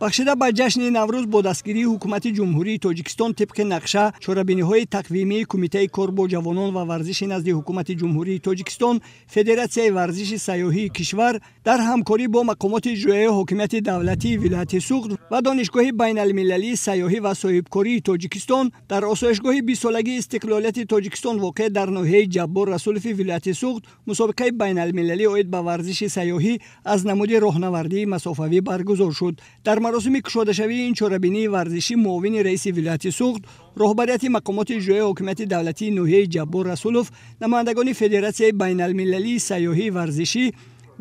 бахшида ба ҷашни наврӯз бо дастгирии ҳукумати ҷумҳурии тоҷикистон тибқи нақша чорабиниҳои тақвимии кумитаи кор бо ҷавонон ва варзиши назди ҳукумати ҷумҳурии тоҷикистон, федератсияи варзиши сайёҳии кишвар дар ҳамкорӣ бо мақомоти иҷроияи ҳокимияти давлатии вилояти суғд ва донишгоҳи байналмилалии сайёҳӣ ва соҳибкории тоҷикистон дар осоишгоҳи бисолагии истиқлолияти тоҷикистон воқеъ дар ноҳияи Ҷаббор Расулови вилояти суғд мусобиқаи байналмилалӣ оид ба варзиши сайёҳӣ аз намуди роҳнавардии масофавӣ баргузор шуд. Дар маросими кушодашавии ин чорабинии варзишӣ муовини раиси вилояти суғд, роҳбарияти мақомоти иҷроияи ҳокимияти давлатии ноҳияи Ҷаббор Расулов, намояндагони федератсияи байналмилалии сайёҳии варзишӣ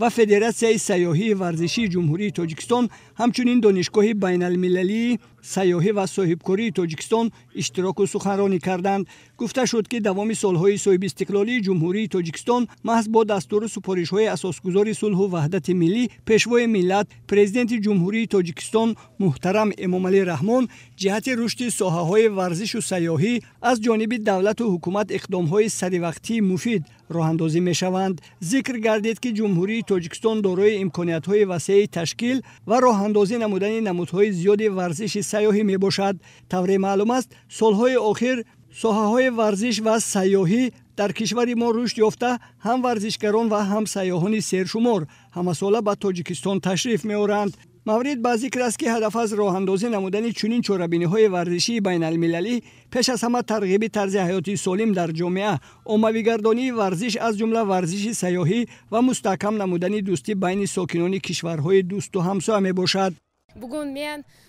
ва федератсияи сайёҳии варзишии ҷумҳурии тоҷикистон, ҳамчунин донишгоҳи байналмилалии сайёҳӣ ва соҳибкории тоҷикистон иштироку суханронӣ карданд. гуфта шуд ки давоми солҳои соҳибистиқлолии ҷумҳурии тоҷикистон маҳз бо дастуру супоришҳои асосгузори сулҳу ваҳдати миллӣ пешвои миллат президенти ҷумҳурии тоҷикистон муҳтарам Эмомалӣ Раҳмон ҷиҳати рушди соҳаҳои варзишу сайёҳӣ аз ҷониби давлату ҳукумат иқдомҳои саривақтии муфид роҳандозӣ мешаванд. зикр гардид ки ҷумҳурии тоҷикистон дорои имкониятҳои васеъи ташкил ва роҳандозӣ намудани намудҳои зиёди варзиши сайёҳӣ мебошад. тавре маълум аст, солҳои охир соҳаҳои варзиш ва сайёҳӣ дар кишвари мо рушд ёфта, ҳам варзишгарон ва ҳам сайёҳони сершумор ҳамасола ба Тоҷикистон ташриф меоранд. маврид ба зикр аст ки ҳадаф аз роҳандозӣ намудани чунин чорабиниҳои варзишии байналмилалӣ пеш аз ҳама тарғиби тарзи ҳаёти солим дар ҷомеа, оммавигардонии варзиш аз ҷумла варзиши сайёҳӣ ва мустаҳкам намудани дӯстӣ байни сокинони кишварҳои дӯсту ҳамсоя мебошад.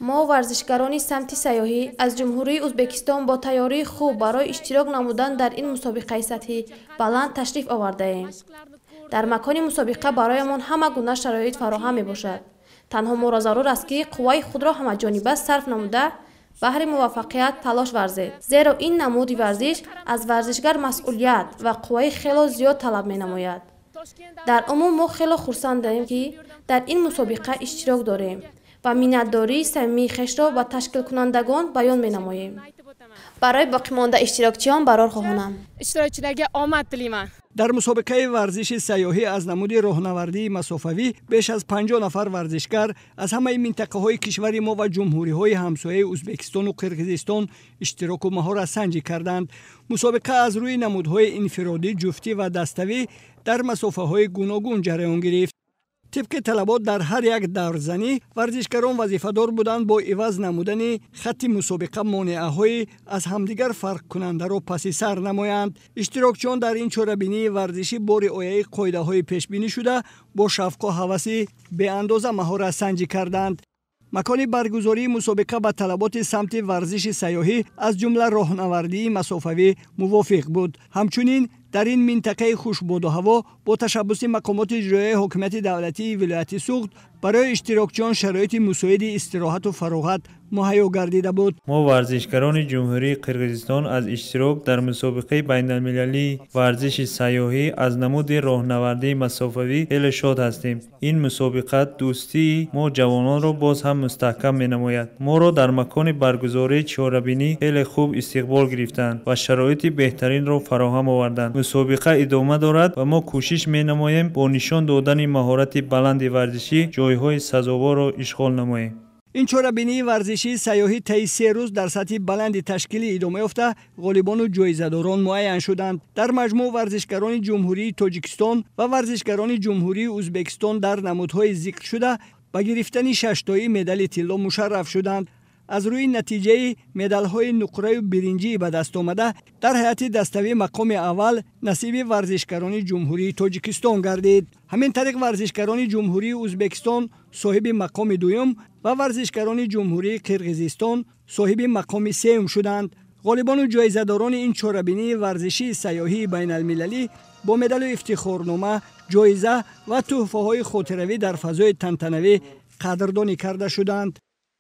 мо варзишгарони самти сайёҳӣ аз ҷумҳурии Ӯзбекистон бо тайёрии хуб барои иштирок намудан дар ин мусобиқаи сатҳи баланд ташриф овардаем. дар макони мусобиқа бароямон ҳама гуна шароит фароҳам мебошад. танҳо моро зарур аст ки қувваи худро ҳамаҷониба сарф намуда баҳри муваффақият талош варзед, зеро ин намуди варзиш аз варзишгар масъулият ва қувваи хело зиёд талаб менамояд. дар умум мо хело хурсандем ки дар ин мусобиқа иштирок дорем ва миннатдории самимии хешро ба ташкилкунандагон баён менамоем. барои боқимонда иштирокчиён барор хоҳонам. иштирокчиларга омад тилейман. дар мусобиқаи варзиши сайёҳӣ аз намуди роҳнавардии масофавӣ беш аз 50 нафар варзишгар аз ҳамаи минтақаҳои кишвари мо ва ҷумҳуриҳои ҳамсояи Ӯзбекистону Қирғизистон иштироку маҳоратсанҷӣ карданд. мусобиқа аз рӯи намудҳои инфиродӣ, ҷуфтӣ ва dastavӣ дар масофаҳои гуногун ҷараён гирифт. طبق طلبات در هر یک دورزنی ورزشکاران وظیفه‌دار بودند با عوض نمودن خط مسابقه مانعه‌های از همدیگر فرق کننده را پس سر نمایند. اشتراکچیان در این چاره‌بینی ورزشی با رعایت قاعده‌های پیش‌بینی شده با شوق و هوس به اندازه مهارت سنجی کردند. مکان برگزاری مسابقه با طلبات سمت ورزش سیاحی از جمله راهنوردی مسافوی موافق بود. همچنین در این منطقه خوشبود و هوا با تشبث مقامات اجرایی حکومت دولتی ولایت سوغد برای اشتراکچیان شرایط مساعد استراحت و فراغت مهیا گردیده بود. ما ورزشکاران جمهوری قرقیزستان از اشتراک در مسابقه بین‌المللی ورزش سیاحی از نمود راهنوردی مسافوی خیلی شاد هستیم. این مسابقه دوستی ما جوانان را باز هم مستحکم می‌نماید. ما را در مکان برگزاری چهاربینی خیلی خوب استقبال گرفتند و شرایط بهترین را فراهم آوردند. مسابقه ادامه دارد و ما کوشش می‌نماییم با نشان دادن مهارت بلند ورزشی جایهای سزاوار را اشغال نماییم. این چهاربینی ورزشی سیاحی طی 3 روز در سطح بلند تشکیلی ادامه یافته غالبان و جایزه‌داران معین شدند. در مجموع ورزشکاران جمهوری تاجیکستان و ورزشکاران جمهوری ازبکستان در نمودهای ذکر شده با گرفتن 6 تایی مدال طلا مشرف شدند. از روی نتیجه مدال‌های نقره و برنجی به دست آمده در هیئت دستوی مقام اول نصیب ورزشکاران جمهوری تاجیکستان گردید. همین طریق ورزشکاران جمهوری ازبکستان صاحب مقام دوم و ورزشکاران جمهوری قرقیزستان صاحب مقام سوم شدند. غالبان و جایزه‌داران این چهاربینی ورزشی سیاحی بین‌المللی با مدال و افتخارنامه، جایزه و تحفه‌های خاطره‌ای در فضای تنتنوی قدردانی کرده شدند.